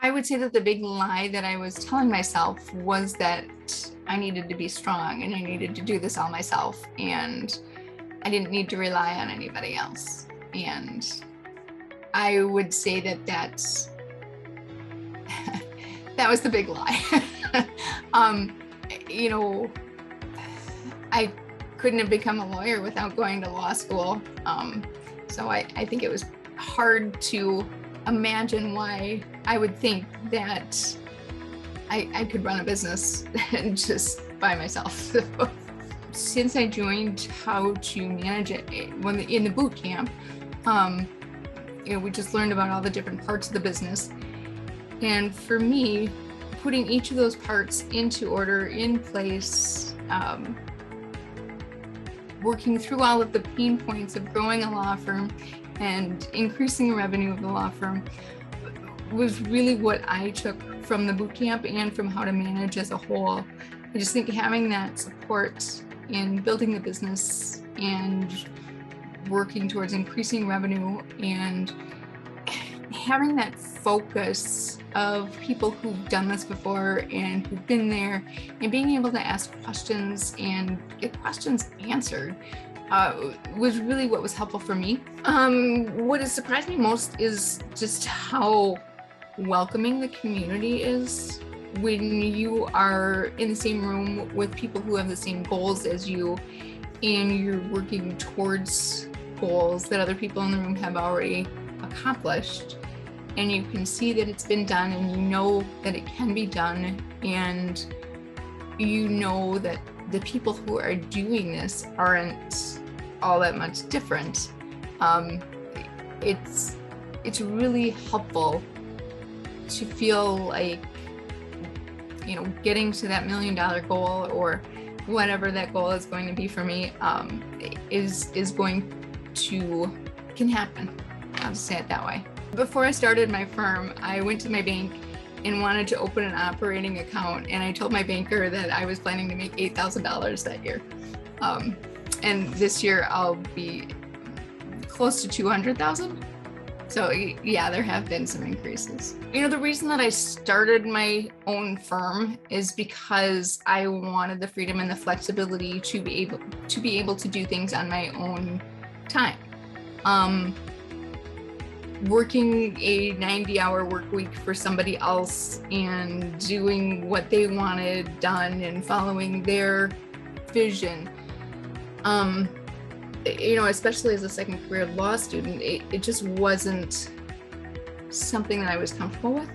I would say that the big lie that I was telling myself was that I needed to be strong and I needed to do this all myself and I didn't need to rely on anybody else. And I would say that that was the big lie. um, you know, I couldn't have become a lawyer without going to law school. So I think it was hard to imagine why I would think that I could run a business just by myself. Since I joined How to Manage It in the boot camp, we just learned about all the different parts of the business. And for me, putting each of those parts into order, in place, working through all of the pain points of growing a law firm and increasing the revenue of the law firm was really what I took from the boot camp and from How to Manage as a whole. I just think having that support in building the business and working towards increasing revenue and having that focus of people who've done this before and who've been there and being able to ask questions and get questions answered was really what was helpful for me. What has surprised me most is just how welcoming the community is when you are in the same room with people who have the same goals as you and you're working towards goals that other people in the room have already accomplished. And you can see that it's been done and you know that it can be done, and you know that the people who are doing this aren't all that much different. It's really helpful to feel like, getting to that $1 million goal or whatever that goal is going to be for me can happen. I'll just say it that way. Before I started my firm, I went to my bank and wanted to open an operating account, and I told my banker that I was planning to make $8,000 that year. And this year I'll be close to 200,000. So yeah, there have been some increases. The reason that I started my own firm is because I wanted the freedom and the flexibility to be able to do things on my own time. Working a 90-hour work week for somebody else and doing what they wanted done and following their vision, especially as a second career law student, it just wasn't something that I was comfortable with.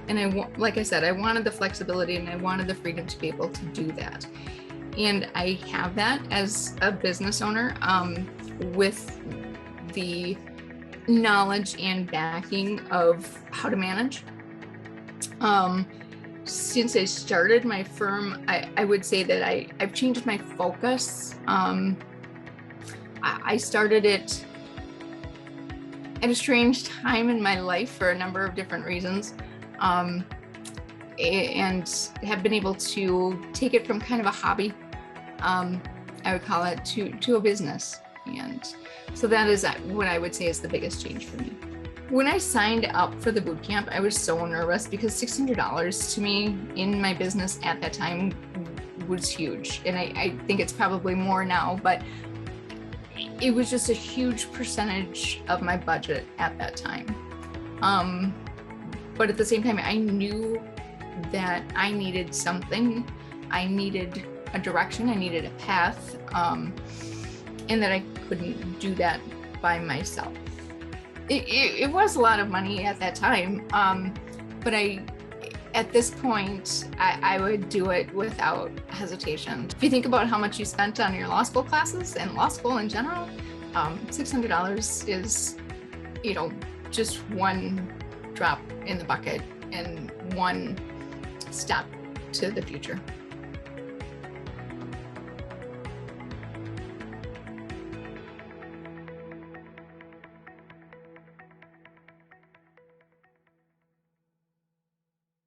And like I said, I wanted the flexibility and I wanted the freedom to be able to do that. And I have that as a business owner, with the knowledge and backing of How to Manage. Since I started my firm, I would say that I've changed my focus. I started it at a strange time in my life for a number of different reasons, and have been able to take it from kind of a hobby, I would call it, to a business. And so that is what I would say is the biggest change for me. When I signed up for the boot camp, I was so nervous because $600 to me in my business at that time was huge. And I think it's probably more now, but it was just a huge percentage of my budget at that time. But at the same time, I knew that I needed something. I needed a direction, I needed a path, and that I couldn't do that by myself. It was a lot of money at that time, but at this point, I would do it without hesitation. If you think about how much you spent on your law school classes and law school in general, $600 is, just one drop in the bucket and one step to the future.